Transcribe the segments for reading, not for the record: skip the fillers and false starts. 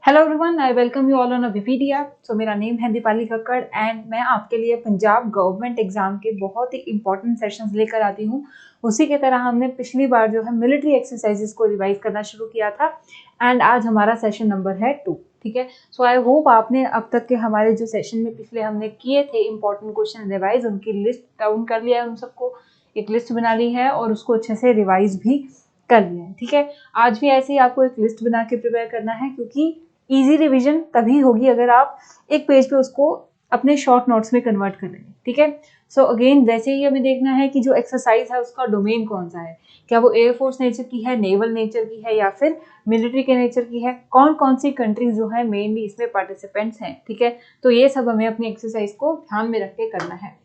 Hello everyone, I welcome you all on विपीडिया। So मेरा name है दीपाली कक्कड़ एंड मैं आपके लिए पंजाब गवर्नमेंट एग्जाम के बहुत ही इंपॉर्टेंट सेशंस लेकर आती हूँ। उसी की तरह हमने पिछली बार जो है मिलिट्री एक्सरसाइजेस को रिवाइज करना शुरू किया था एंड आज हमारा सेशन नंबर है 2। ठीक है, सो आई होप आपने अब तक के हमारे जो सेशन में पिछले हमने किए थे इंपॉर्टेंट क्वेश्चन रिवाइज, उनकी लिस्ट डाउन कर लिया है, उन सबको एक लिस्ट बना ली है और उसको अच्छे से रिवाइज भी कर लिया है। ठीक है, आज भी ऐसे ही आपको एक लिस्ट बना के प्रिपेयर करना है, क्योंकि इजी रिवीजन तभी होगी अगर आप एक पेज पे उसको अपने शॉर्ट नोट्स में कन्वर्ट कर लेंगे। ठीक है, सो अगेन वैसे ही हमें देखना है कि जो एक्सरसाइज है उसका डोमेन कौन सा है, क्या वो एयरफोर्स नेचर की है, नेवल नेचर की है या फिर मिलिट्री के नेचर की है, कौन कौन सी कंट्रीज जो है मेनली इसमें पार्टिसिपेंट्स हैं। ठीक है, तो ये सब हमें अपनी एक्सरसाइज को ध्यान में रख के करना है।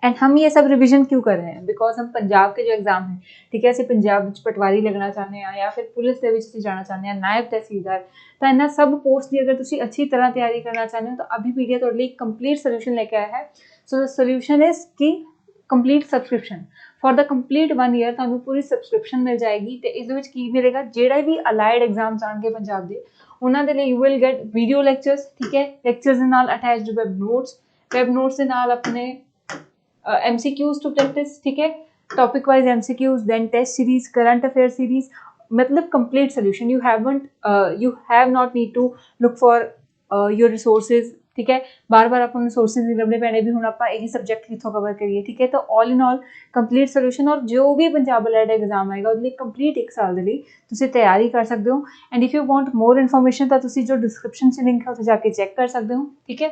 एंड हम ये सब रिवीजन क्यों कर रहे हैं, बिकॉज हम पंजाब के जो एग्जाम है, ठीक है, ਅਸੀਂ ਪੰਜਾਬ ਵਿੱਚ ਪਟਵਾਰੀ ਲੱਗਣਾ ਚਾਹੁੰਦੇ ਆ ਜਾਂ ਫਿਰ ਪੁਲਿਸ ਦੇ ਵਿੱਚ ਅਸੀਂ ਜਾਣਾ ਚਾਹੁੰਦੇ ਆ, ਨਾਇਬ ਤਹਿਸੀਲਦਾਰ, ਤਾਂ ਇਹਨਾਂ ਸਭ ਪੋਸਟ ਦੀ ਅਗਰ ਤੁਸੀਂ ਅੱਛੀ ਤਰ੍ਹਾਂ ਤਿਆਰੀ ਕਰਨਾ ਚਾਹੁੰਦੇ ਹੋ ਤਾਂ ਅਭੀਪੀਡੀਆ ਤੁਹਾਡੇ ਲਈ ਕੰਪਲੀਟ ਸੋਲੂਸ਼ਨ ਲੈ ਕੇ ਆਇਆ ਹੈ। ਸੋ ਦ ਸੋਲੂਸ਼ਨ ਇਜ਼ ਕਿ complete subscription for the complete 1 year ਤੁਹਾਨੂੰ ਪੂਰੀ ਸਬਸਕ੍ਰਿਪਸ਼ਨ ਮਿਲ ਜਾਏਗੀ। ਤੇ ਇਸ ਦੇ ਵਿੱਚ ਕੀ ਮਿਲੇਗਾ, ਜਿਹੜਾ ਵੀ ਅਲਾਈਡ ਐਗਜ਼ਾਮਸ ਆਣਗੇ ਪੰਜਾਬ ਦੇ ਉਹਨਾਂ ਦੇ ਲਈ you will get video lectures. ਠੀਕ ਹੈ, ਲੈਕਚਰਸ ਦੇ ਨਾਲ ਅਟੈਚਡ ਵੈਬ ਨੋਟਸ ਦੇ ਨਾਲ ਆਪਣੇ MCQs टू प्रैक्टिस। ठीक है, topic wise MCQs, then test series, current affair series, मतलब complete solution. You have not need to look for your resources. ठीक है, बार बार अपन रिसोर्सेज नहीं लभने पैने भी, हुण आपां यही सब्जेक्ट कित्थों कवर करिए। ठीक है, तो all in all complete solution और जो भी पंजाब अलर्ट एग्जाम आएगा ਉਹਦੇ ਲਈ ਕੰਪਲੀਟ 1 ਸਾਲ ਦੇ ਲਈ ਤੁਸੀਂ ਤਿਆਰੀ ਕਰ ਸਕਦੇ ਹੋ। And if you want more information ਤਾਂ ਤੁਸੀਂ ਜੋ ਡਿਸਕ੍ਰਿਪਸ਼ਨ 'ਚ ਲਿੰਕ ਹੈ ਉੱਥੇ ਜਾ ਕੇ ਚੈੱਕ ਕਰ ਸਕਦੇ ਹੋ। ਠੀਕ ਹੈ,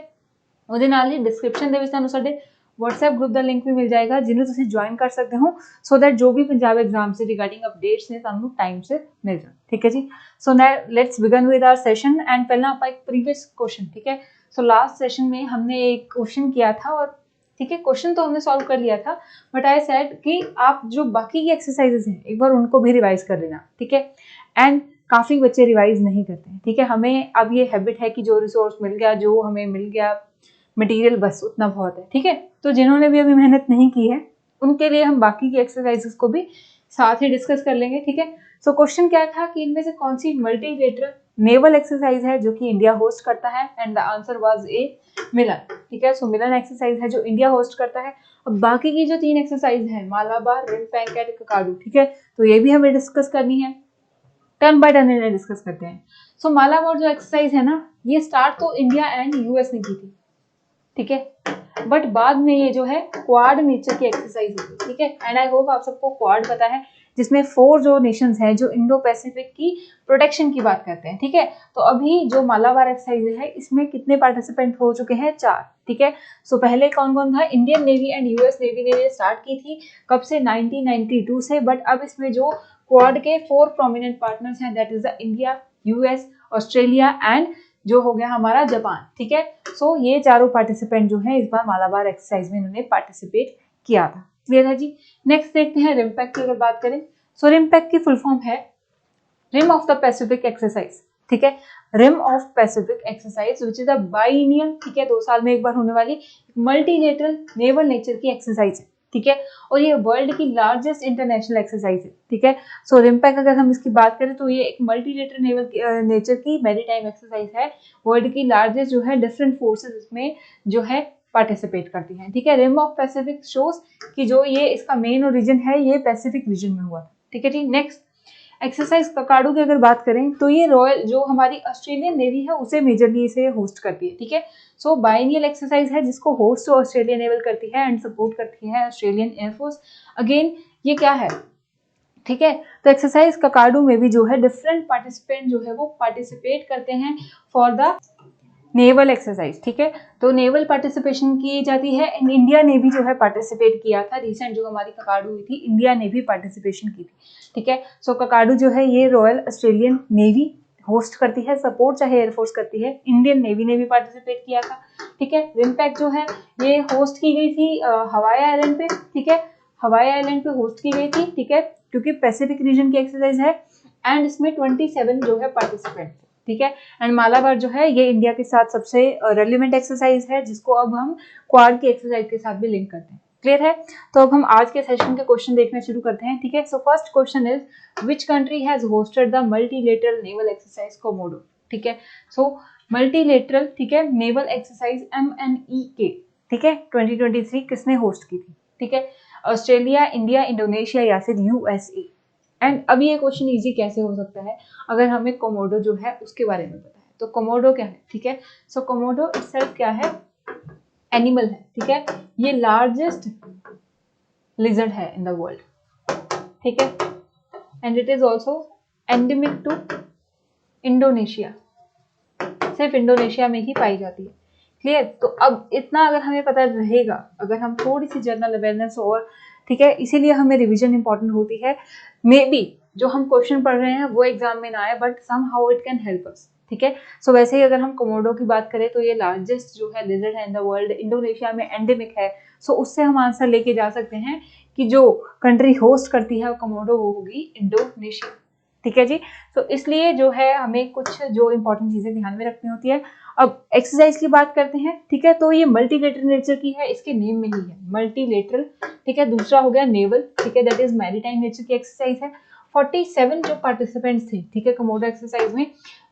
ਉਹਦੇ ਨਾਲ ਹੀ ਡਿਸਕ੍ਰਿਪਸ਼ਨ ਦੇ ਵਿੱਚ ਤੁਹਾਨੂੰ ਸਾਡੇ WhatsApp ग्रुप का लिंक भी मिल जाएगा जिन्हें तुम ज्वाइन कर सकते हो, सो दैट जो भी पंजाब एग्जाम से रिगार्डिंग अपडेट्स ने तुहानू टाइम से मिल जाए। ठीक है जी, so let's begin with our session. And पहला आप एक प्रीवियस क्वेश्चन, ठीक है, सो लास्ट सेशन में हमने एक क्वेश्चन किया था और ठीक है क्वेश्चन तो हमने सॉल्व कर लिया था, बट आई सेड कि आप जो बाकी की एक्सरसाइजेज हैं एक बार उनको भी रिवाइज कर लेना। ठीक है, एंड काफ़ी बच्चे रिवाइज नहीं करते हैं। ठीक है, हमें अब ये हैबिट है कि जो रिसोर्स मिल गया, जो हमें मिल गया मटेरियल, बस उतना बहुत है। ठीक है, तो जिन्होंने भी अभी मेहनत नहीं की है उनके लिए हम बाकी की एक्सरसाइजेस को भी साथ ही डिस्कस कर लेंगे। ठीक है, सो क्वेश्चन क्या था कि इनमें से कौन सी मल्टीलेटरल नेवल एक्सरसाइज है जो कि इंडिया होस्ट करता है, and the answer was a Milan. ठीक है, सो मिलन एक्सरसाइज है जो इंडिया होस्ट करता है। अब बाकी की जो 3 एक्सरसाइज है, मालाबार, रिम पैंकेट, ककाडू, ठीक है, तो ये भी हमें डिस्कस करनी है। टर्न बाय टर्न इन्हें डिस्कस करते हैं। सो मालाबार जो एक्सरसाइज है ना, ये स्टार्ट तो इंडिया एंड यूएस ने की थी। ठीक है, बट बाद में ये जो है क्वाड नेचर की एक्सरसाइज होगी। ठीक है, एंड आई होप आप सबको क्वाड पता है, जिसमें 4 जो नेशंस हैं जो इंडो पैसिफिक की प्रोटेक्शन की बात करते हैं। ठीक है, तो अभी जो मालाबार एक्सरसाइज है इसमें कितने पार्टिसिपेंट हो चुके हैं, 4। ठीक है, सो पहले कौन कौन था, Indian navy and US navy ने ये स्टार्ट की थी, कब से, 1992 से। बट अब इसमें जो क्वाड के 4 प्रोमिनेंट पार्टनर्स हैं, that is the India, US, Australia and जो हो गया हमारा जापान। ठीक है, सो ये चारों पार्टिसिपेंट जो है इस बार मालाबार एक्सरसाइज में इन्होंने पार्टिसिपेट किया था। क्लियर है जी। नेक्स्ट देखते हैं रिमपैक की अगर बात करें। सो रिमपैक की फुल फॉर्म है rim of the Pacific exercise. ठीक है, rim of Pacific exercise which is a biennial, ठीक है, 2 साल में एक बार होने वाली मल्टीलेटरल नेवल नेचर की एक्सरसाइज है। ठीक है, और ये वर्ल्ड की लार्जेस्ट इंटरनेशनल एक्सरसाइज है। ठीक है, सो रिमपैक अगर हम इसकी बात करें तो ये एक मल्टीलेटरल नेवल नेचर की मैरीटाइम एक्सरसाइज है, वर्ल्ड की लार्जेस्ट जो है डिफरेंट फोर्सेस इसमें जो है पार्टिसिपेट करती हैं। ठीक है, रिम ऑफ पैसिफिक शोज कि जो ये इसका मेन ओरिजिन है ये पैसिफिक रीजन में हुआ था। ठीक है जी। नेक्स्ट एक्सरसाइज ककाडू की अगर बात करें तो ये रॉयल जो हमारी ऑस्ट्रेलियन नेवी है उसे मेजरली इसे होस्ट करती है। ठीक है, सो बाइनियल एक्सरसाइज है जिसको होस्ट ऑस्ट्रेलियन नेवल करती है एंड सपोर्ट करती है ऑस्ट्रेलियन एयरफोर्स। अगेन ये क्या है, ठीक है, तो एक्सरसाइज ककाडू में भी जो है डिफरेंट पार्टिसिपेंट जो है वो पार्टिसिपेट करते हैं फॉर द नेवल एक्सरसाइज। ठीक है, तो नेवल पार्टिसिपेशन की जाती है एंड इंडिया ने भी जो है पार्टिसिपेट किया था। रिसेंट जो हमारी ककाडू हुई थी इंडिया ने भी पार्टिसिपेशन की थी। ठीक है, सो ककाडू जो है ये रॉयल ऑस्ट्रेलियन नेवी होस्ट करती है, सपोर्ट चाहे एयरफोर्स करती है, इंडियन नेवी ने भी पार्टिसिपेट किया था। ठीक है, रिमपैक जो है ये होस्ट की गई थी हवाई आइलैंड पे। ठीक है, हवाई आइलैंड पे होस्ट की गई थी। ठीक है, क्योंकि पैसिफिक रीजन की एक्सरसाइज है एंड इसमें 27 जो है पार्टिसिपेंट। ठीक है, एंड मालाबार जो है ये इंडिया के साथ सबसे रेलिवेंट एक्सरसाइज है जिसको अब हम क्वाड की एक्सरसाइज के साथ भी लिंक करते हैं। क्लियर है, तो अब हम आज के सेशन के क्वेश्चन देखना शुरू करते हैं। ठीक है, so first question is which country has hosted the multilateral naval exercise Komodo. ठीक है। सो मल्टीलेटरल, ठीक है, नेवल एक्सरसाइज MNEK, ठीक है, 2023 किसने होस्ट की थी? ठीक है, ऑस्ट्रेलिया, इंडिया, इंडोनेशिया या फिर USA। एंड अभी ये क्वेश्चन इजी कैसे हो सकता है अगर हमें कोमोडो जो है उसके बारे में पता है। तो कोमोडो क्या है? ठीक है, सो कोमोडो इटसेल्फ क्या है? एनिमल है, ठीक है, ये लार्जेस्ट लिजर्ड है इन द वर्ल्ड, ठीक है, and it is also endemic to Indonesia, सिर्फ इंडोनेशिया में ही पाई जाती है। क्लियर? तो अब इतना अगर हमें पता रहेगा, अगर हम थोड़ी सी जनरल अवेयरनेस और, ठीक है, इसीलिए हमें रिवीजन इंपॉर्टेंट होती है। मे बी जो हम क्वेश्चन पढ़ रहे हैं वो एग्जाम में ना आए, but somehow it can help us, ठीक है। सो वैसे ही अगर हम कोमोडो की बात करें तो ये लार्जेस्ट जो है लिजर्ड है इन द वर्ल्ड, इंडोनेशिया में एंडेमिक है। सो उससे हम आंसर लेके जा सकते हैं कि जो कंट्री होस्ट करती है कोमोडो वो होगी इंडोनेशिया, ठीक है जी। तो इसलिए जो है हमें कुछ जो इंपॉर्टेंट चीजें ध्यान में रखनी होती है। अब एक्सरसाइज की बात करते हैं, ठीक है, तो ये मल्टीलेटरल नेचर की है, इसके नेम में ही है मल्टीलेटरल, ठीक है। दूसरा हो गया नेवल, ठीक है, दैट इज मैरीटाइम नेचर की एक्सरसाइज है। 47 जो पार्टिसिपेंट्स थे, ठीक है, कोमोडो एक्सरसाइज में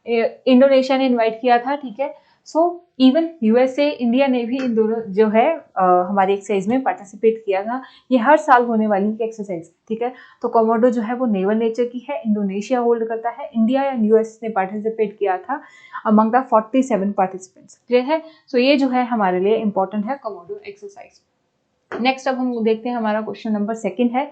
इंडोनेशिया ने इन्वाइट किया था, ठीक है। सो इवन USA, इंडिया ने भी इन दोनों जो है हमारी एक्सरसाइज में पार्टिसिपेट किया था। ये हर साल होने वाली एक्सरसाइज, ठीक है। तो कोमोडो जो है वो नेवल नेचर की है, इंडोनेशिया होल्ड करता है, इंडिया एंड US ने पार्टिसिपेट किया था अमंग द 47 पार्टिसिपेंट्स। क्लियर है? सो ये जो है हमारे लिए इंपॉर्टेंट है कोमोडो एक्सरसाइज। नेक्स्ट अब हम देखते हैं, हमारा क्वेश्चन नंबर 2 है,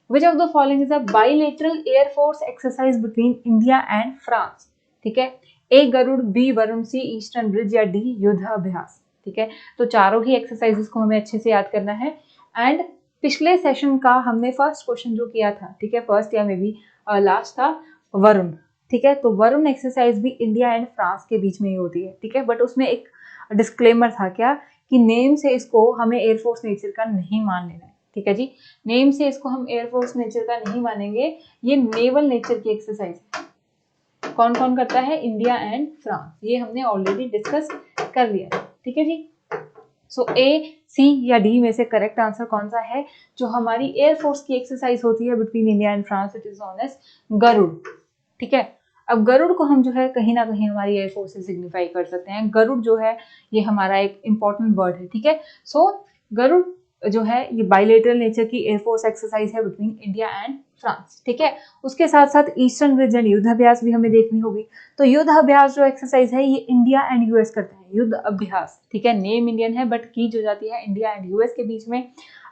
which of the following is a bilateral air force exercise between India and France? ठीक है, ए गरुड़, बी वरुण, सी ईस्टर्न ब्रिज या डी युद्ध अभ्यास। ठीक है, तो चारों ही एक्सरसाइजेस को हमें अच्छे से याद करना है। एंड पिछले सेशन का हमने फर्स्ट क्वेश्चन जो किया था, ठीक है, फर्स्ट या मे बी लास्ट था वरुण, ठीक है। तो वरुण एक्सरसाइज भी इंडिया एंड फ्रांस के बीच में ही होती है, ठीक है, बट उसमें एक डिस्क्लेमर था क्या, कि नेम से इसको हमें एयरफोर्स नेचर का नहीं मान लेना है, ठीक है जी। नेम से इसको हम एयरफोर्स नेचर का नहीं मानेंगे, ये नेवल नेचर की एक्सरसाइज है। कौन कौन करता है? इंडिया एंड फ्रांस, ये हमने ऑलरेडी डिस्कस कर लिया, ठीक है जी। सो ए, सी या डी में से करेक्ट आंसर कौन सा है? जो हमारी एयरफोर्स की एक्सरसाइज होती है between India and France, it is known as Garuda, ठीक है। अब गरुड़ को हम जो है कहीं ना कहीं हमारी एयरफोर्स से सिग्निफाई कर सकते हैं। गरुड़ जो है ये हमारा एक इंपॉर्टेंट वर्ड है, ठीक है। सो गरुड़ जो है ये बाइलेटरल नेचर की एयरफोर्स एक्सरसाइज है बिटवीन इंडिया एंड फ्रांस, ठीक है। उसके साथ साथ ईस्टर्न ब्रिज एंड युद्ध अभ्यास भी हमें देखनी होगी। तो युद्ध अभ्यास जो एक्सरसाइज है ये इंडिया एंड US करते हैं, युद्ध अभ्यास, ठीक है। नेम इंडियन है बट की जो जाती है इंडिया एंड US के बीच में।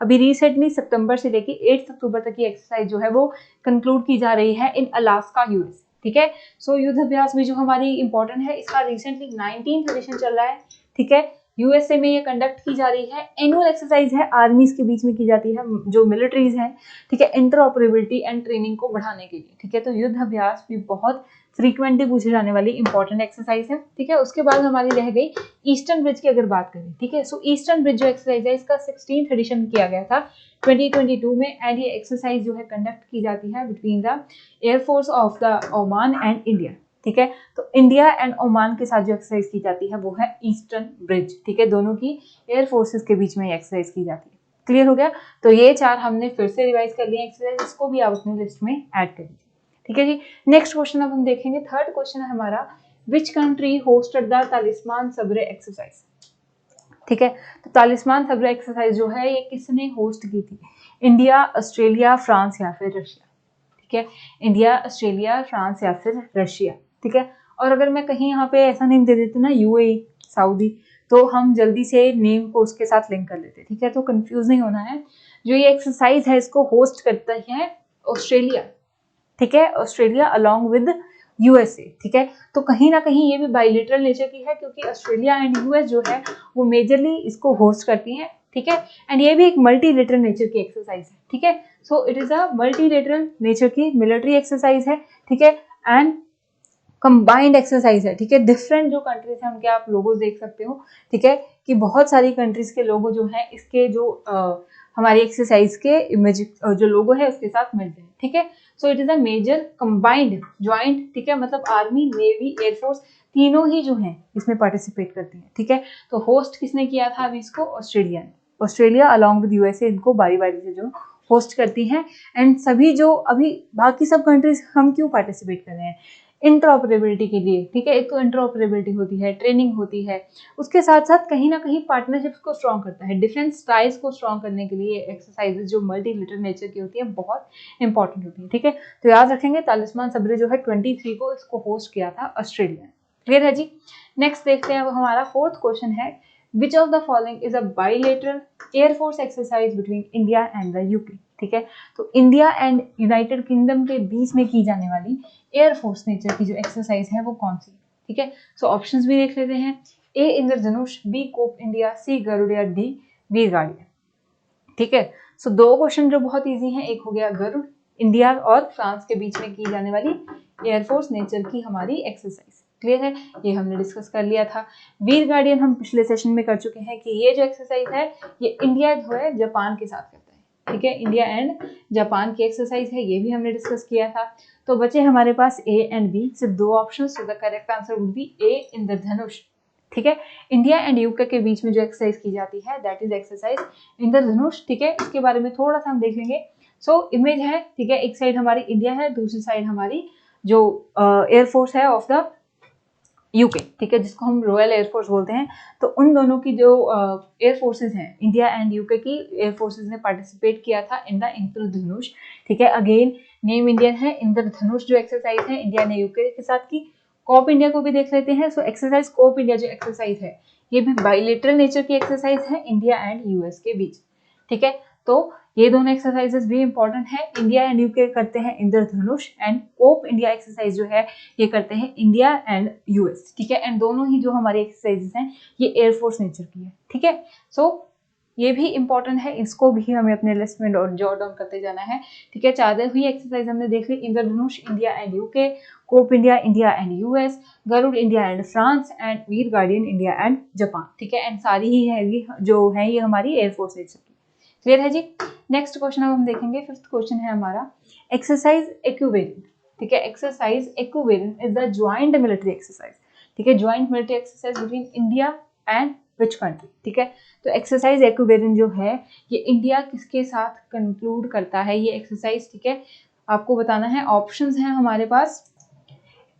अभी रिसेंटली सितंबर से लेके 8 अक्टूबर तक की एक्सरसाइज जो है वो कंक्लूड की जा रही है इन अलास्का, US, ठीक है। सो युद्ध अभ्यास भी जो हमारी इंपॉर्टेंट है, इसका रिसेंटली 19th एडिशन चल रहा है, ठीक है। USA में ये कंडक्ट की जा रही है, एनुअल एक्सरसाइज है, आर्मीज के बीच में की जाती है, जो मिलिट्रीज हैं, ठीक है, इंटरऑपरेबिलिटी एंड ट्रेनिंग को बढ़ाने के लिए, ठीक है। तो युद्ध अभ्यास भी बहुत फ्रीक्वेंटली पूछे जाने वाली इंपॉर्टेंट एक्सरसाइज है, ठीक है। उसके बाद हमारी रह गई ईस्टर्न ब्रिज की अगर बात करें, ठीक है। सो ईस्टर्न ब्रिज जो एक्सरसाइज है इसका 16th एडिशन किया गया था 2022 में, एंड ये एक्सरसाइज जो है कंडक्ट की जाती है between the air force of the Oman and India, ठीक है। तो इंडिया एंड ओमान के साथ जो एक्सरसाइज की जाती है वो है ईस्टर्न ब्रिज, ठीक है। दोनों की एयर फोर्सेस के बीच में एक्सरसाइज की जाती है। क्लियर हो गया? तो ये 4 हमने फिर से रिवाइज कर लिए एक्सरसाइज, इसको भी आप अपने लिस्ट में ऐड कर लीजिए, ठीक है जी। नेक्स्ट क्वेश्चन अब हम देखेंगे, थर्ड क्वेश्चन है हमारा, which country hosted the Talisman Sabre exercise? ठीक है, तो तालिस्मान सब्रे एक्सरसाइज जो है ये किसने होस्ट की थी? इंडिया, ऑस्ट्रेलिया, फ्रांस या फिर रशिया, ठीक है। इंडिया, ऑस्ट्रेलिया, फ्रांस या फिर रशिया, ठीक है। और अगर मैं कहीं यहाँ पे ऐसा नेम दे देती ना UAE, सऊदी, तो हम जल्दी से नेम को उसके साथ लिंक कर लेते, ठीक है। तो कंफ्यूज नहीं होना है। जो ये एक्सरसाइज है इसको होस्ट करता है ऑस्ट्रेलिया, ठीक है, ऑस्ट्रेलिया अलॉन्ग विद USA, ठीक है। तो कहीं ना कहीं ये भी बाइलेटरल नेचर की है, क्योंकि ऑस्ट्रेलिया एंड US जो है वो मेजरली इसको होस्ट करती हैं, ठीक है। एंड ये भी एक मल्टीलेटरल नेचर की एक्सरसाइज है, ठीक है। So it is a multilateral nature की मिलिट्री एक्सरसाइज है, ठीक है, एंड कंबाइंड एक्सरसाइज है, ठीक है। डिफरेंट जो कंट्रीज हैं उनके आप लोगो देख सकते हो, ठीक है, कि बहुत सारी कंट्रीज के लोगो जो हैं इसके जो हमारी एक्सरसाइज के इमेज जो लोगो है उसके साथ मिलते हैं, ठीक है। So it is a major combined joint, ठीक है, मतलब आर्मी, नेवी, एयरफोर्स तीनों ही जो हैं इसमें पार्टिसिपेट करती हैं, ठीक है। तो होस्ट किसने किया था अभी इसको? ऑस्ट्रेलिया ने। ऑस्ट्रेलिया अलॉन्ग विद USA इनको बारी बारी से जो होस्ट करती हैं। एंड सभी जो अभी बाकी सब कंट्रीज हम क्यों पार्टिसिपेट कर रहे हैं? इंटरऑपरेबिलिटी के लिए, ठीक है। एक तो इंटरऑपरेबिलिटी होती है, ट्रेनिंग होती है, उसके साथ साथ कहीं ना कहीं पार्टनरशिप्स को स्ट्रॉन्ग करता है। डिफेंस टाइज को स्ट्रॉन्ग करने के लिए एक्सरसाइजेज जो मल्टीलेटरल नेचर की होती है बहुत इंपॉर्टेंट होती है, ठीक है। तो याद रखेंगे तालिस्मान सबरे जो है 23 को इसको होस्ट किया था ऑस्ट्रेलिया। क्लियर है जी। नेक्स्ट देखते हैं, अब हमारा फोर्थ क्वेश्चन है, which of the following is a bilateral air force exercise between India and the UK, ठीक है। तो इंडिया एंड यूनाइटेड किंगडम के बीच में की जाने वाली एयरफोर्स नेचर की जो एक्सरसाइज है वो कौन सी, ठीक है। सो ऑप्शंस भी देख लेते हैं, ए इंद्रधनुष, बी कोप इंडिया, सी गरुड़, डी वीर गार्डियन, ठीक है। सो दो क्वेश्चन जो बहुत इजी हैं, एक हो गया गरुड़, इंडिया और फ्रांस के बीच में की जाने वाली एयरफोर्स नेचर की हमारी एक्सरसाइज। क्लियर है, ये हमने डिस्कस कर लिया था। वीर गार्डियन हम पिछले सेशन में कर चुके हैं कि ये जो एक्सरसाइज है ये इंडिया जो है जापान के साथ करता है, ठीक है। इंडिया एंड जापान की एक्सरसाइज है, ये भी हमने डिस्कस किया था। तो बचे हमारे पास ए एंड बी, सिर्फ दो option. So the correct answer would be A Indradhanush, ठीक है। इंडिया एंड यूके के बीच में जो एक्सरसाइज की जाती है दैट इज एक्सरसाइज इंद्रधनुष, ठीक है। इसके बारे में थोड़ा सा हम देख लेंगे। सो इमेज है, ठीक है, एक साइड हमारी इंडिया है, दूसरी साइड हमारी जो एयरफोर्स है ऑफ द यूके, ठीक है, जिसको हम रॉयल एयरफोर्स बोलते हैं। तो उन दोनों की जो एयर फोर्सेज हैं, इंडिया एंड यूके की एयर फोर्सेज ने पार्टिसिपेट किया था इन द इंद्रधनुष, ठीक है। अगेन नेम इंडियन है, इंद्रधनुष जो एक्सरसाइज है इंडिया ने यूके के साथ की। कोप इंडिया को भी देख लेते हैं। सो एक्सरसाइज कोप इंडिया जो एक्सरसाइज है ये भी बाइलेटरल नेचर की एक्सरसाइज है इंडिया एंड यूएस के बीच, ठीक है। तो ये दोनों एक्सरसाइजेस भी इंपॉर्टेंट है। इंडिया एंड यूके करते हैं इंद्रधनुष, एंड कोप इंडिया एक्सरसाइज जो है ये करते हैं इंडिया एंड यूएस, ठीक है। एंड दोनों ही जो हमारी एक्सरसाइजेस हैं ये एयरफोर्स नेचर की है, ठीक है। सो ये भी इंपॉर्टेंट है, इसको भी हमें अपने लिस्ट में जॉट डाउन करते जाना है, ठीक है। चार हुई एक्सरसाइज हमने देख ली, Indradhanush India and UK, Cope India India and US, Garuda India and France, and Veer Guardian India and Japan, ठीक है। एंड सारी ही है जो है ये हमारी एयरफोर्स नेचर की। क्लियर है जी। नेक्स्ट क्वेश्चन अब हम देखेंगे, फिफ्थ क्वेश्चन है हमारा एक्सरसाइज इक्विवेलेंट, ठीक है। Exercise equivalent is the joint military exercise, ठीक है। Joint military exercise between India and which country, ठीक है। तो एक्सरसाइज इक्विवेलेंट जो है ये इंडिया किसके साथ कंक्लूड करता है ये एक्सरसाइज, ठीक है। आपको बताना है, ऑप्शंस हैं हमारे पास,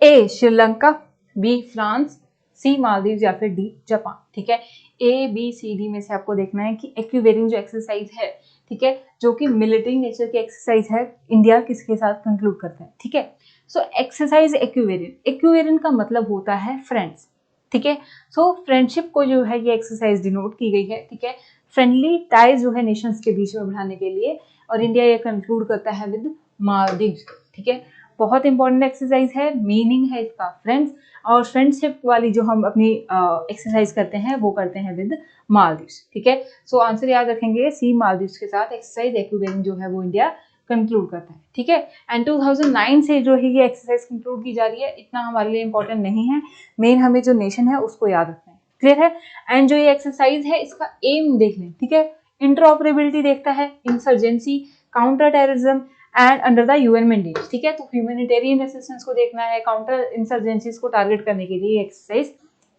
ए श्रीलंका, बी फ्रांस, सी मालदीव या फिर डी जापान, ठीक है। ए बी सी डी में से आपको देखना है कि इक्विवेलेंट जो एक्सरसाइज है, ठीक है, जो कि मिलिट्री नेचर की एक्सरसाइज है, इंडिया किसके साथ कंक्लूड करता है, ठीक है। सो एक्सरसाइज इक्विवेलेंट, इक्विवेलेंट का मतलब होता है फ्रेंड्स, ठीक है। सो फ्रेंडशिप को जो है ये एक्सरसाइज डिनोट की गई है, ठीक है। फ्रेंडली टाइज जो है नेशंस के बीच में बढ़ाने के लिए, और इंडिया ये कंक्लूड करता है विद मालदीव, ठीक है। बहुत इंपॉर्टेंट एक्सरसाइज है, मीनिंग है इसका फ्रेंड्स, और फ्रेंडशिप वाली जो हम अपनी एक्सरसाइज करते हैं वो करते हैं विद मालदीव्स, ठीक है। सो आंसर याद रखेंगे, सी मालदीव्स के साथ एक्सरसाइज इक्विवेलेंट जो है वो इंडिया कंक्लूड करता है, ठीक है। एंड 2009 से जो है ये एक्सरसाइज कंक्लूड की जा रही है, इतना हमारे लिए इंपॉर्टेंट नहीं है, मेन हमें जो नेशन है उसको याद रखना है। क्लियर है। एंड जो ये एक्सरसाइज है इसका एम देख लें, ठीक है। इंटरऑपरेबिलिटी देखता है, insurgency, counter terrorism and under the UN mandate, ठीक है। तो ह्यूमैनिटेरियन असिस्टेंस को देखना है, काउंटर इंसर्जेंसीज को टारगेट करने के लिए एक्सरसाइज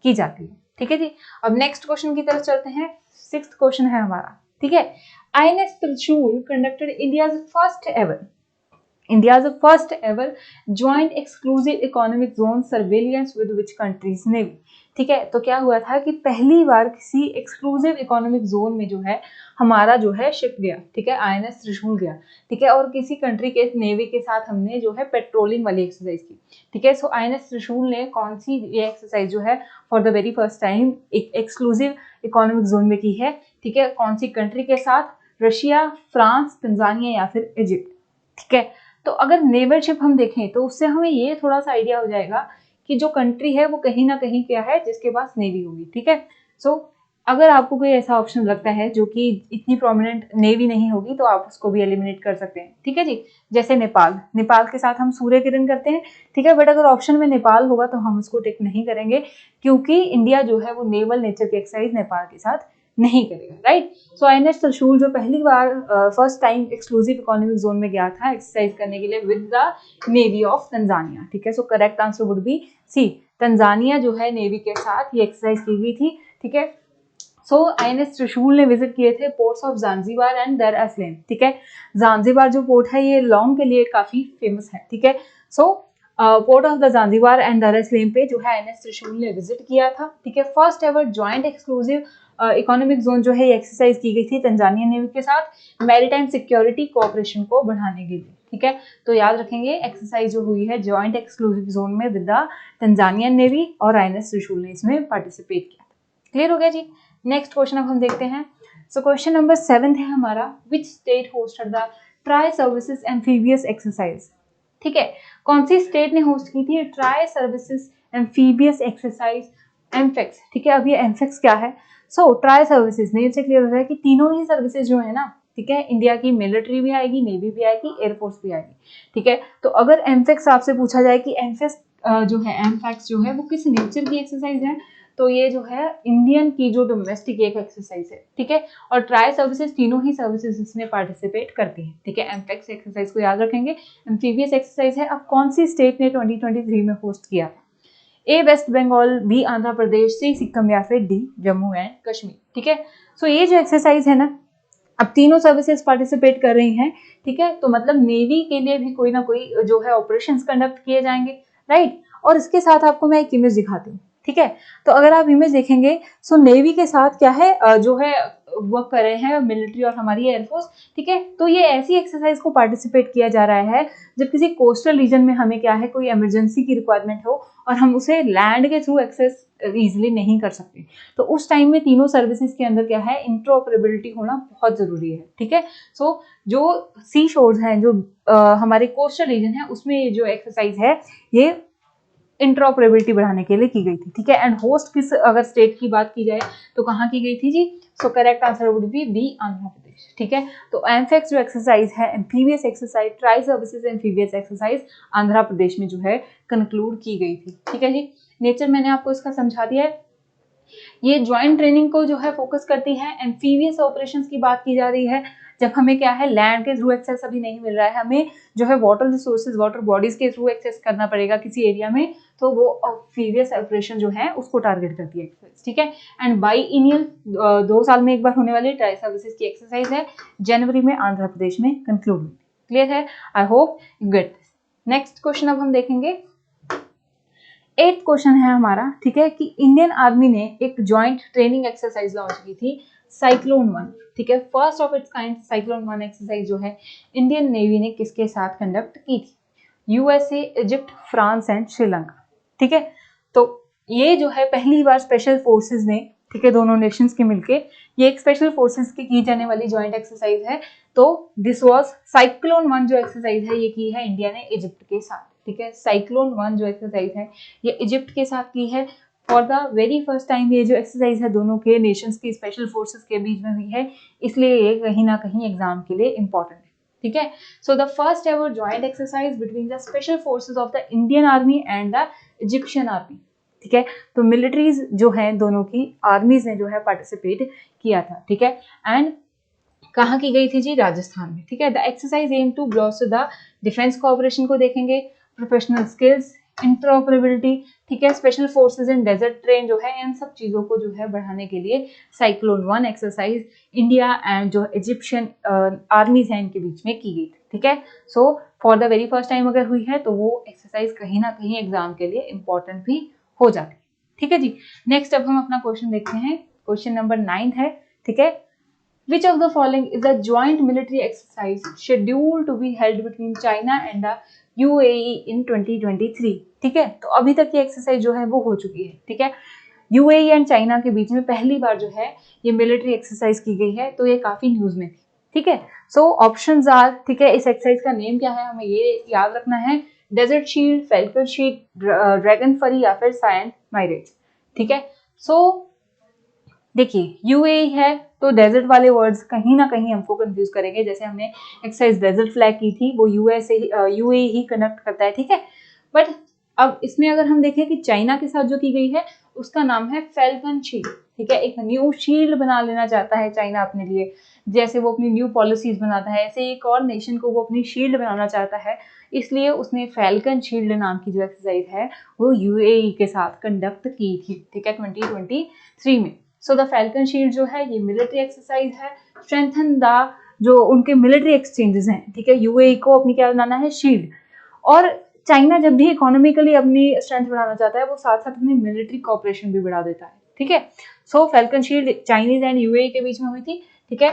की जाती है, ठीक है जी। अब नेक्स्ट क्वेश्चन की तरफ चलते हैं, सिक्स्थ क्वेश्चन है हमारा, ठीक है। आईएनएस त्रिशूल conducted India's first ever joint exclusive economic zone surveillance with which countries navy, ठीक है। तो क्या हुआ था कि पहली बार किसी एक्सक्लूसिव इकोनॉमिक जोन में जो है हमारा जो है शिप गया, ठीक है, आईएनएस त्रिशूल गया, ठीक है। और किसी कंट्री के नेवी के साथ हमने जो है पेट्रोलिंग वाली एक्सरसाइज की, ठीक है। सो आईएनएस त्रिशूल ने कौन सी ये एक्सरसाइज जो है for the very first time एक एक्सक्लूसिव इकोनॉमिक जोन में की है, ठीक है। कौन सी कंट्री के साथ, रशिया, फ्रांस, तंजानिया या फिर इजिप्ट, ठीक है। तो अगर नेवल शिप हम देखें तो उससे हमें ये थोड़ा सा आइडिया हो जाएगा कि जो कंट्री है वो कहीं ना कहीं क्या है जिसके पास नेवी होगी, ठीक है। सो अगर आपको कोई ऐसा ऑप्शन लगता है जो कि इतनी प्रोमिनेंट नेवी नहीं होगी तो आप उसको भी एलिमिनेट कर सकते हैं, ठीक है जी। जैसे नेपाल के साथ हम सूर्य किरण करते हैं, ठीक है। बट अगर ऑप्शन में नेपाल होगा तो हम उसको टिक नहीं करेंगे, क्योंकि इंडिया जो है वो नेवल नेचर की एक्सरसाइज नेपाल के साथ नहीं करेगा, राइट। सो आईएनएस त्रिशूल जो पहली बार first time exclusive economic zone में गया था एक्सरसाइज करने के लिए with the navy of Tanzania, ठीक है। So correct answer would be C, Tanzania जो है नेवी के साथ ये एक्सरसाइज की गई थी, ठीक है। सो आईएनएस त्रिशूल ने विजिट किए थे ports of Zanzibar and there असलैम, ठीक है। ज़ांज़ीबार जो पोर्ट है ये लॉन्ग के लिए काफी फेमस है, ठीक है। सो port of the Zanzibar and दार एस सलेम पे जो है INS त्रिशूल ने विजिट किया था। ठीक है, first ever joint exclusive economic zone जो है एक्सरसाइज की गई थी तंजानिया नेवी के साथ मैरीटाइम सिक्योरिटी कोऑपरेशन को बढ़ाने के लिए। ठीक है, तो याद रखेंगे एक्सरसाइज जो हुई है जॉइंट एक्सक्लूसिव जोन में विद द तंजानियन नेवी और INS त्रिशूल ने इसमें पार्टिसिपेट किया। क्लियर हो गया जी। नेक्स्ट क्वेश्चन अब हम देखते हैं। सो क्वेश्चन नंबर 7 है हमारा, which state hosted the try services amphibious exercise. ठीक है, कौन सी स्टेट ने होस्ट की थी ट्राई सर्विसेज एम्फीबियस एक्सरसाइज एमफेक्स। ठीक है, अब ये एमफेक्स क्या है? सो ट्राई सर्विसेज नेम से क्लियर हो रहा है कि तीनों ही सर्विसेज जो है ना, ठीक है, इंडिया की मिलिट्री भी आएगी, नेवी भी आएगी, एयरफोर्स भी आएगी। ठीक है, तो अगर एमफेक्स आपसे पूछा जाए कि एमफेक्स जो है एमफेक्स जो है वो किस नेचर की एक्सरसाइज है, तो ये जो है इंडियन की जो डोमेस्टिक एक एक्सरसाइज है। ठीक है, और ट्राई सर्विसेज तीनों ही सर्विसेज इसमें पार्टिसिपेट करती हैं। ठीक है, एमफेक्स एक्सरसाइज को याद रखेंगे, एम्फीबियस एक्सरसाइज है। अब कौन सी स्टेट ने 2023 में होस्ट किया? ए वेस्ट बंगाल, बी आंध्र प्रदेश, सी सिक्किम या फिर डी जम्मू एंड कश्मीर। ठीक है, सो ये जो एक्सरसाइज है ना, अब तीनों सर्विसेज पार्टिसिपेट कर रही हैं। ठीक है, तो मतलब नेवी के लिए भी कोई ना कोई जो है ऑपरेशंस कंडक्ट किए जाएंगे, राइट। और इसके साथ आपको मैं एक इमेज दिखाती हूँ। ठीक है, तो अगर आप इमेज देखेंगे, सो नेवी के साथ क्या है जो है वर्क कर रहे हैं मिलिट्री और हमारी एयरफोर्स। ठीक है, तो ये ऐसी एक्सरसाइज को पार्टिसिपेट किया जा रहा है जब किसी कोस्टल रीजन में हमें क्या है कोई इमरजेंसी की रिक्वायरमेंट हो और हम उसे लैंड के थ्रू एक्सेस इजीली नहीं कर सकते, तो उस टाइम में तीनों सर्विसेज के अंदर क्या है इंटरऑपरेबिलिटी होना बहुत जरूरी है। ठीक है, सो जो सी शोर्स हैं, जो हमारे कोस्टल रीजन है, उसमें ये जो एक्सरसाइज है ये इंटरऑपरेबिलिटी बढ़ाने के लिए की गई थी। ठीक है, एंड होस्ट किस अगर स्टेट की बात की जाए तो कहाँ की गई थी जी? So correct answer would be B, Andhra Pradesh. ठीक है, तो एमफेक्स जो एक्सरसाइज है amphibious exercise, tri services amphibious exercise Andhra Pradesh में जो है कंक्लूड की गई थी। ठीक है जी, नेचर मैंने आपको इसका समझा दिया है। ये ज्वाइंट ट्रेनिंग को जो है फोकस करती है। एम्फीबियस ऑपरेशंस की बात की जा रही है जब हमें क्या है लैंड के थ्रू एक्सेस अभी नहीं मिल रहा है, हमें जो है वाटर रिसोर्सेज, वाटर बॉडीज के थ्रू एक्सेस करना पड़ेगा किसी एरिया में, तो वो एम्फीबियस ऑपरेशन जो है उसको टारगेट करती है एक्सरसाइज। ठीक है, एंड बाईएनियल 2 साल में एक बार होने वाली ट्राई सर्विसेज की एक्सरसाइज है, जनवरी में आंध्र प्रदेश में कंक्लूड हुई। क्लियर है? I hope you get this. Next question अब हम देखेंगे। 8th क्वेश्चन है हमारा, ठीक है, कि इंडियन आर्मी ने एक जॉइंट ट्रेनिंग एक्सरसाइज लॉन्च की थी, साइक्लोन 1। ठीक है, first of its kind cyclone 1 exercise जो है इंडियन नेवी ने किसके साथ कंडक्ट की थी? USA, Egypt, France and Sri Lanka. ठीक है, तो ये जो है पहली बार स्पेशल फोर्सेस ने, ठीक है, दोनों नेशंस के मिलके ये एक स्पेशल फोर्सेस की जाने वाली जॉइंट एक्सरसाइज है। तो दिस वाज साइक्लोन 1 जो एक्सरसाइज है ये की है इंडिया ने इजिप्ट के साथ। ठीक है, साइक्लोन 1 जो एक्सरसाइज है ये इजिप्ट के साथ की है। For the very first time ये जो एक्सरसाइज है दोनों के नेशंस की स्पेशल फोर्सेस के बीच में हुई है, इसलिए ये कहीं ना कहीं एग्जाम के लिए इंपॉर्टेंट है। ठीक है, so the first ever joint exercise between the special forces of the Indian army and the Egyptian army. ठीक है, तो मिलिट्रीज जो है दोनों की आर्मीज ने जो है पार्टिसिपेट किया था। ठीक है, एंड कहाँ की गई थी जी? राजस्थान में। ठीक है, the exercise aim to bolster the defence cooperation को देखेंगे, प्रोफेशनल स्किल्स, इंटरऑपरेबिलिटी, ठीक है, special forces in desert train जो है इन सब चीजों को जो है बढ़ाने के लिए साइक्लोन 1 एक्सरसाइज इंडिया एंड जो इजिप्शियन आर्मीज हैं इनके बीच में की गई थी। ठीक है, so for the very first time अगर हुई है तो वो एक्सरसाइज कहीं ना कहीं एग्जाम के लिए इंपॉर्टेंट भी हो जाती है। ठीक है जी, नेक्स्ट अब हम अपना क्वेश्चन देखते हैं। क्वेश्चन नंबर 9 है। ठीक है, which of the following is a joint military exercise scheduled to be held between China and the UAE in 2023? ठीक है, तो अभी तक ये एक्सरसाइज जो है वो हो चुकी है। ठीक है, यूएई एंड चाइना के बीच में पहली बार जो है ये मिलिट्री एक्सरसाइज की गई है, तो ये काफी न्यूज में थी। ठीक है, सो ऑप्शंस आर, ठीक है, इस एक्सरसाइज का नेम क्या है हमें ये याद रखना है, desert shield, falcon shield, dragon fury या फिर सायन माइरेज। ठीक है, सो देखिए यूएई है तो डेजर्ट वाले वर्ड्स कहीं ना कहीं हमको कंफ्यूज करेंगे, जैसे हमने एक्सरसाइज डेजर्ट फ्लैग की थी वो यूएई ही कंडक्ट करता है। ठीक है, बट अब इसमें अगर हम देखें कि चाइना के साथ जो की गई है उसका नाम है फैल्कन शील्ड। ठीक है, एक न्यू शील्ड बना लेना चाहता है चाइना अपने लिए, जैसे वो अपनी न्यू पॉलिसीज बनाता है ऐसे एक और नेशन को वो अपनी शील्ड बनाना चाहता है, इसलिए उसने फैल्कन शील्ड नाम की जो एक्सरसाइज है वो यूएई के साथ कंडक्ट की थी। ठीक है, 2023 में। सो द फैल्कन शील्ड जो है ये मिलिट्री एक्सरसाइज है, स्ट्रेंथन द जो उनके मिलिट्री एक्सचेंजेस हैं। ठीक है, यूएई को अपनी क्या बनाना है? शील्ड। और चाइना जब भी इकोनॉमिकली अपनी स्ट्रेंथ बढ़ाना चाहता है वो साथ साथ अपनी मिलिट्री कॉपरेशन भी बढ़ा देता है, ठीक है। So Falcon Shield Chinese and UAE के बीच में हुई थी, ठीक है।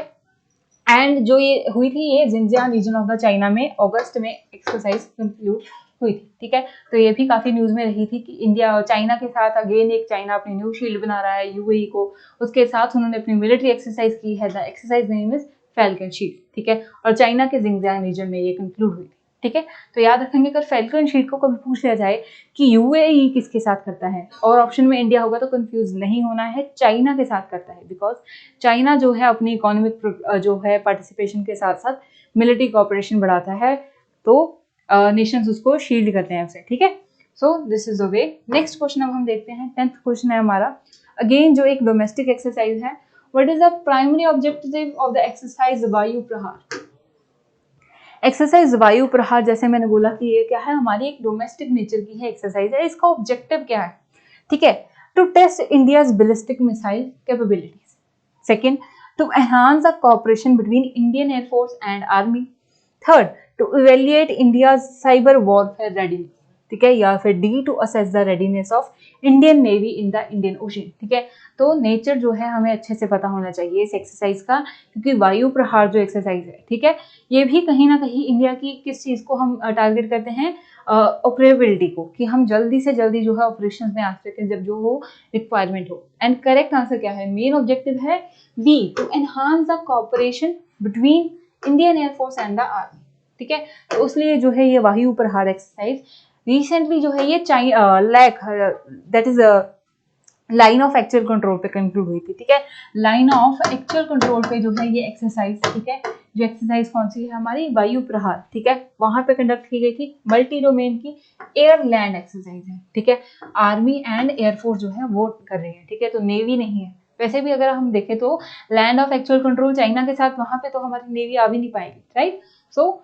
एंड जो ये हुई थी ये Xinjiang region of the China में अगस्त में एक्सरसाइज कंक्लूड हुई थी, ठीक है। तो ये भी काफी न्यूज में रही थी कि इंडिया और चाइना के साथ अगेन एक चाइना अपनी न्यू शील्ड बना रहा है यूएई को, उसके साथ उन्होंने अपनी मिलिट्री एक्सरसाइज की है, the exercise name is falcon shield, ठीक है। और चाइना के जिंजियांग रीजन में ये कंक्लूड हुई थी, ठीक है। तो याद रखेंगे अगर फैल्कन शील्ड को कभी पूछ लिया जाए कि यूएई किसके साथ करता है और ऑप्शन में इंडिया होगा तो कंफ्यूज नहीं होना है, चाइना के साथ करता है, बिकॉज चाइना जो है अपनी इकोनॉमिक जो है पार्टिसिपेशन के साथ साथ मिलिट्री कॉपरेशन बढ़ाता है, तो नेशंस उसको शील्ड करते हैं उसे, ठीक है। So this is the way. Next question अब हम देखते हैं, 10th क्वेश्चन है हमारा, अगेन जो एक डोमेस्टिक एक्सरसाइज है। What is the primary objective of the exercise वायु प्रहार? एक्सरसाइज वायु प्रहार जैसे मैंने बोला कि ये क्या है, हमारी एक डोमेस्टिक नेचर की है एक्सरसाइज है, इसका ऑब्जेक्टिव क्या है, ठीक है। To test India's ballistic missile capabilities. Second, to enhance the cooperation between Indian air force and army. Third, to evaluate India's cyber warfare readiness, ठीक है। या फिर D, to assess the readiness of Indian navy in the Indian ocean, ठीक है। तो nature जो है हमें अच्छे से पता होना चाहिए इस एक्सरसाइज का, क्योंकि वायु प्रहार जो एक्सरसाइज है, ठीक है, ये भी कहीं ना कहीं इंडिया की किस चीज को हम टारगेट करते हैं, ऑपरेबिलिटी को, कि हम जल्दी से जल्दी जो है ऑपरेशन में आ सकें जब जो हो रिक्वायरमेंट हो। एंड करेक्ट आंसर क्या है, मेन ऑब्जेक्टिव है B, to enhance the cooperation between Indian air force and the army, ठीक है। तो इसलिए जो है ये वायु प्रहार एक्सरसाइज रिसेंटली जो है ये that is line of actual control पे कंक्लूड हुई थी, ठीक है। लाइन ऑफ एक्चुअल कंट्रोल पे जो है ये एक्सरसाइज, ठीक है, जो एक्सरसाइज कौन सी है हमारी, वायु प्रहार, ठीक है, वहां पे कंडक्ट की गई थी। मल्टी डोमेन की एयर लैंड एक्सरसाइज है, ठीक है। आर्मी एंड एयरफोर्स जो है वो कर रही है, ठीक है, तो नेवी नहीं है। वैसे भी अगर हम देखें तो land of actual control China के साथ, वहां पे तो हमारी नेवी आ भी नहीं पाएगी, right. So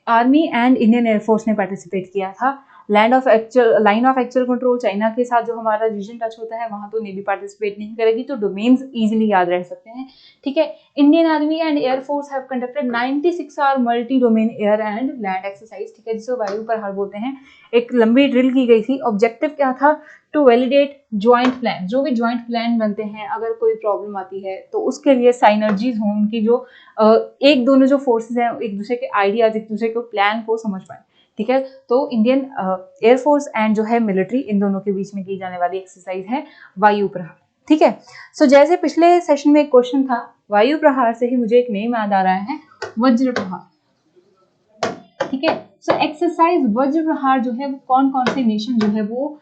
army and Indian air force ने पार्टिसिपेट किया था। Line of actual control China के साथ जो हमारा रीजन टच होता है वहां तो नेवी पार्टिसिपेट नहीं करेगी, तो डोमेन्स इजीली याद रह सकते हैं, ठीक है। Indian army and air force have conducted 96 hour multi domain air and land exercise, ठीक है, जिसे वायु प्रहार बोलते हैं। एक लंबी ड्रिल की गई थी। ऑब्जेक्टिव क्या था, टू वैलिडेट ज्वाइंट प्लान, जो भी ज्वाइंट प्लान बनते हैं अगर कोई प्रॉब्लम आती है तो उसके लिए साइनर्जीज हों, उनकी जो एक दोनों जो फोर्सेज हैं एक दूसरे के आइडियाज, एक दूसरे को प्लान को समझ पाए, ठीक है। तो इंडियन एयरफोर्स एंड जो है मिलिट्री, इन दोनों के बीच में की जाने वाली एक्सरसाइज है वायु प्रहार, ठीक है। सो जैसे पिछले सेशन में एक क्वेश्चन था, वायु प्रहार से ही मुझे एक नेम याद आ रहा है, वज्र प्रहार, ठीक है। सो एक्सरसाइज वज्र प्रहार जो है वो कौन कौन से नेशन जो है वो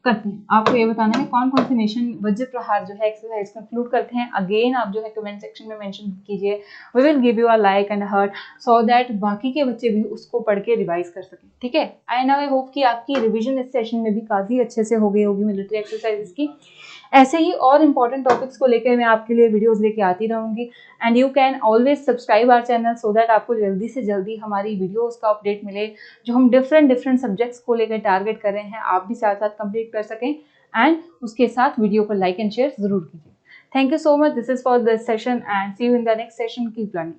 करते हैं, आपको ये बताना है कौन कौन से नेशन वज्र प्रहार जो है एक्सरसाइज कंक्लूड करते हैं। अगेन आप जो है कमेंट सेक्शन में मेंशन कीजिए, we will give you a like and heart so that बाकी के बच्चे भी उसको पढ़ के रिवाइज कर सकें, ठीक है। आई होप कि आपकी रिवीजन इस सेशन में भी काफी अच्छे से हो गई होगी मिलिट्री एक्सरसाइजेस की। ऐसे ही और इम्पॉर्टेंट टॉपिक्स को लेकर मैं आपके लिए वीडियोस लेके आती रहूंगी, and you can always subscribe our channel so that आपको जल्दी से जल्दी हमारी वीडियोस का अपडेट मिले, जो हम डिफरेंट सब्जेक्ट्स को लेकर टारगेट कर रहे हैं आप भी साथ साथ कंप्लीट कर सकें, एंड उसके साथ वीडियो को लाइक एंड शेयर जरूर कीजिए। Thank you so much, this is for this session and see you in the next session, keep learning.